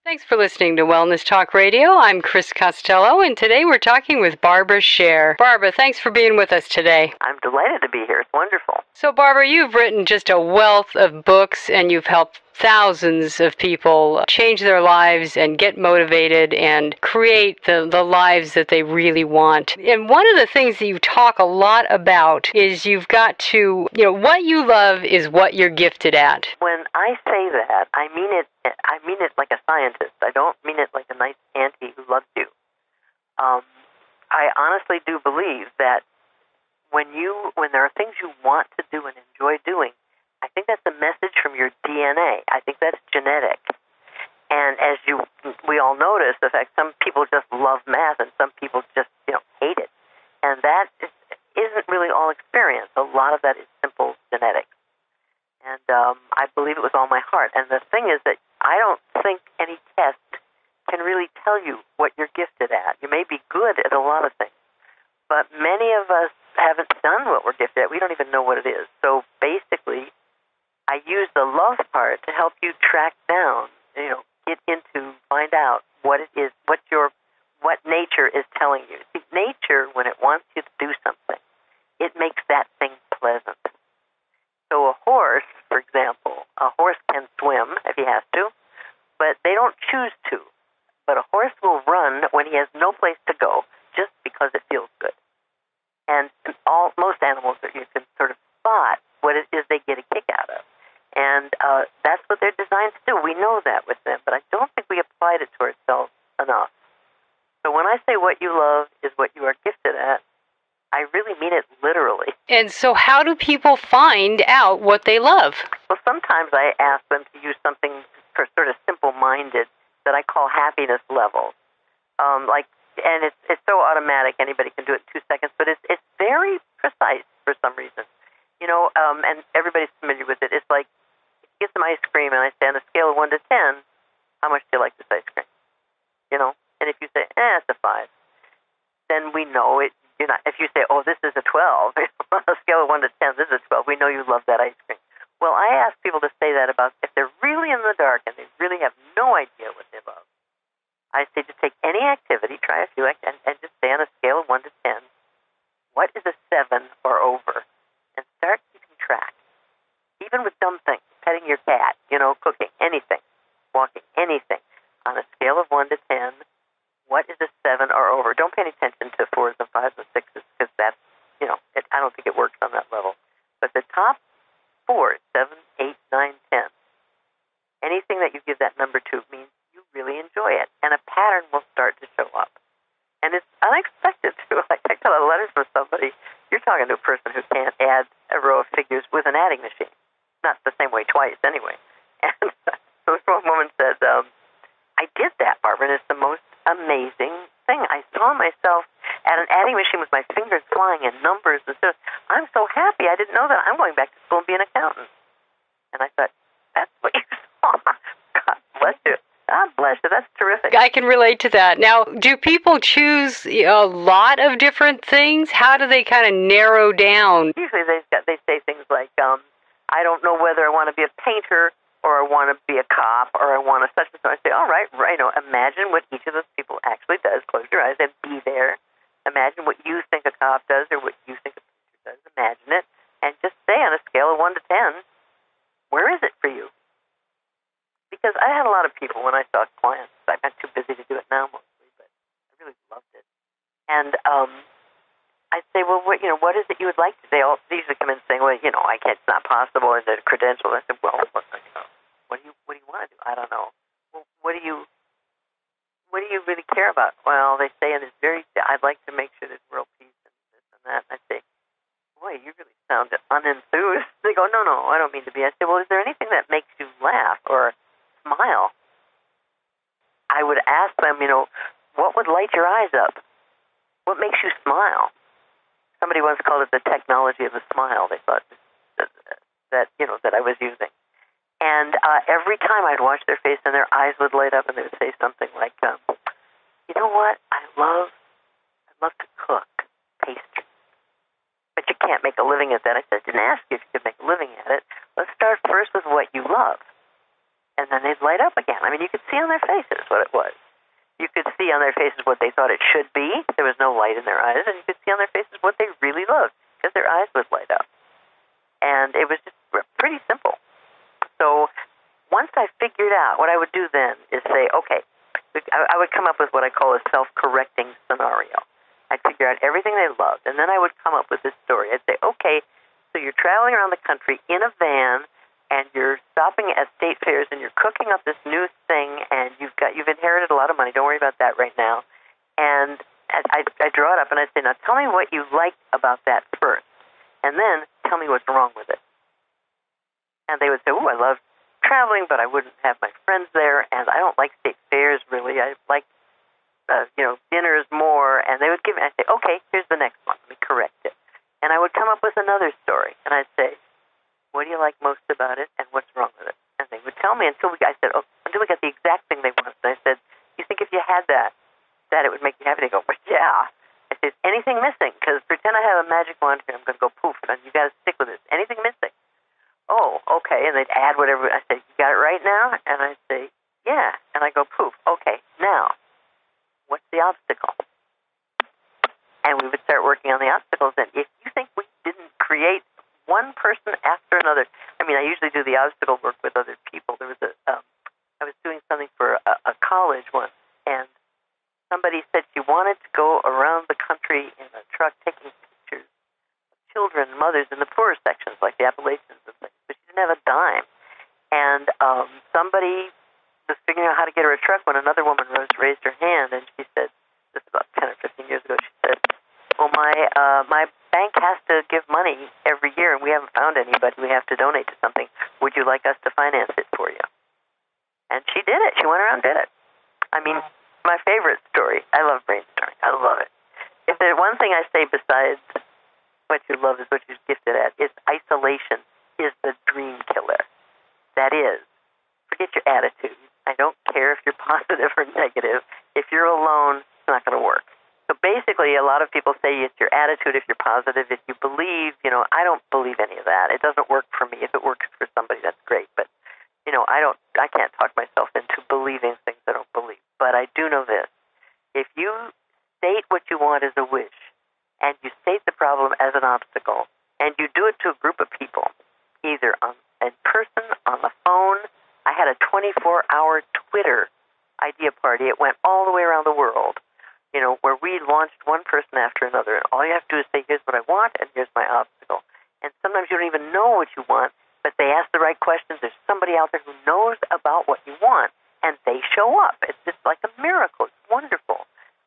Thanks for listening to Wellness Talk Radio. I'm Kris Costello, and today we're talking with Barbara Sher. Barbara, thanks for being with us today. I'm delighted to be here. It's wonderful. So, Barbara, you've written just a wealth of books, and you've helped thousands of people change their lives and get motivated and create the lives that they really want. And one of the things that you talk a lot about is you've got to, what you love is what you're gifted at. When I say that, I mean it like a scientist. I don't mean it like a nice auntie who loves you. I honestly do believe that when there are things you want to do and enjoy doing, I think that's a message from your DNA. I think that's genetic. And as we all notice, the fact some people just love math and some people just hate it. And that isn't really all experience. A lot of that is simple genetics. And I believe it with all my heart. And the thing is that I don't think any test can really tell you what you're gifted at. You may be good at a lot of things, but many of us haven't done what we're gifted at. We don't even know what it is. So basically, I use the love part to help you track down, get into, find out what it is, what nature is telling you. See, nature, when it wants you to do something, it makes that thing pleasant. So a horse, for example, a horse can swim if he has to, but they don't choose to. But a horse will run when he has no place to go, just because it feels good. And most animals that you can sort of spot what it is they get a kick out of. And that's what they're designed to do. We know that with them, but I don't think we applied it to ourselves enough. So when I say what you love is what you are gifted at, I really mean it literally. And so how do people find out what they love? Well, sometimes I ask them to use something for sort of simple-minded that I call happiness levels. And it's so automatic, anybody can do it in 2 seconds, but it's very precise for some reason. And everybody's familiar with it. It's like, if you get some ice cream, and I say on a scale of 1 to 10, how much do you like this ice cream? And if you say, it's a 5, then we know it. If you say, this is a 12, on a scale of 1 to 10, this is a 12, we know you love that ice cream. Well, I ask people to say that about if they're really in the dark and they really have no idea what they love. I say just take any activity, try a few, and just say on a scale of 1 to 10, what is a 7 or over? And start keeping track. Even with dumb things, petting your cat, cooking, anything, walking, anything. On a scale of 1 to 10, what is a 7 or over? Don't pay any attention to 4s and 5s and 6s because that's, I don't think it works on that level. But the top 4, 7, 8, 9, 10, anything that you give that number to means you really enjoy it. And a pattern will start to show up. And it's unexpected, too. Like I got a letter from somebody. You're talking to a person who can't add a row of figures with an adding machine. Not the same way twice, anyway. And so one woman said, I did that, Barbara, and it's the most amazing thing. I saw myself at an adding machine with my fingers flying and numbers and stuff. I'm so happy. I didn't know that. I'm going back to school and be an accountant. And I thought, that's what you saw. God bless you. God bless you. That's terrific. I can relate to that. Now, do people choose a lot of different things? How do they kind of narrow down? Usually they say things like, I don't know whether I want to be a painter or I want to be a cop, or I want to such and so. I say, all right, imagine what each of those people actually does. Close your eyes and be there. Imagine what you think a cop does or what you think a painter does. Imagine it. And just say on a scale of 1 to 10, where is it for you? Because I had a lot of people when I saw clients. I got too busy to do it now mostly, but I really loved it. And I'd say, well, what is it you would like to? They usually come in saying, well, I can't, it's not possible, and the credentials. I said, well, what do you want to do? I don't know. Well, what do you really care about? Well, they say, and it's I'd like to make sure there's world peace and this and that. And I say, boy, you really sound unenthused. They go, no, I don't mean to be. I say, well, is there anything that makes you laugh or smile? I would ask them, what would light your eyes up? What makes you smile? Somebody once called it the technology of the smile. They thought that I was using. And every time I'd watch their face and their eyes would light up and they would say something like, you know what? I love to cook pastries. But you can't make a living at that. I said, I didn't ask you if you could make a living at it. Let's start first with what you love. and then they'd light up again. I mean, you could see on their faces what it was. You could see on their faces what they thought it should be. There was no light in their eyes, and you could see on their faces what they really loved, because their eyes would light up. And it was just pretty simple. So once I figured out, what I would do then is say, okay, I would come up with what I call a self-correcting scenario. I'd figure out everything they loved, and then I would come up with this story. I'd say, okay, so you're traveling around the country in a van, and you're stopping at state fairs, and you're cooking up this new thing, and you've inherited a lot of money. Don't worry about that right now. And I draw it up, and I say, now tell me what you liked about that first, and then tell me what's wrong with it. And they would say, I love traveling, but I wouldn't have my friends there, and I don't like state fairs, really. I like, dinners more. And they would give me, I'd say, okay, here's the next one. Let me correct it. And I would come up with another story, and I'd say, what do you like most about it, and what's wrong with it? And they would tell me until I said, until we got the exact thing they wanted. And I said, you think if you had that it would make you happy? They go, well, yeah. I said, anything missing? Because pretend I have a magic wand here, I'm going to go poof, and you got to stick with it. Anything missing? Oh, okay. And they'd add whatever. I say, you got it right now? And I'd say, yeah. And I go, poof. Okay, now, what's the obstacle? And we would start working on the obstacles. And if you think we didn't create one person after another, I mean, I usually do the obstacle work with other people. There was I was doing something for a college once, and somebody said she wanted to go around the country in a truck taking pictures of children and mothers in the poorer sections, like the Appalachians and things, but she didn't have a dime. And somebody was figuring out how to get her a truck when another woman raised her hand, and she said, this is about 10 or 15 years ago, she said, well, my bank has to give money every year, and we haven't found anybody. We have to donate to something. Would you like us to finance it for you? And she did it. She went around and did it. I mean, my favorite story. I love brainstorming. I love it. If there's one thing I say besides what you love is what you're gifted at, is isolation is the dream killer. That is, forget your attitude. I don't care if you're positive or negative. If you're alone, it's not going to work. So basically, a lot of people say it's your attitude if you're positive. If you believe, I don't believe any of that. It doesn't work for me. If it works for somebody, that's great. But, I can't talk myself into believing things I don't believe. But I do know this. If you state what you want as a wish, and you state the problem as an obstacle, and you do it to a group of people, either in person, on the phone. I had a 24-hour Twitter idea party. It went all the way around the world, where we launched one person after another. And all you have to do is say, here's what I want, and here's my obstacle. And sometimes you don't even know what you want, but they ask the right questions. There's somebody out there who knows about what you want, and they show up. It's just like a miracle. It's wonderful.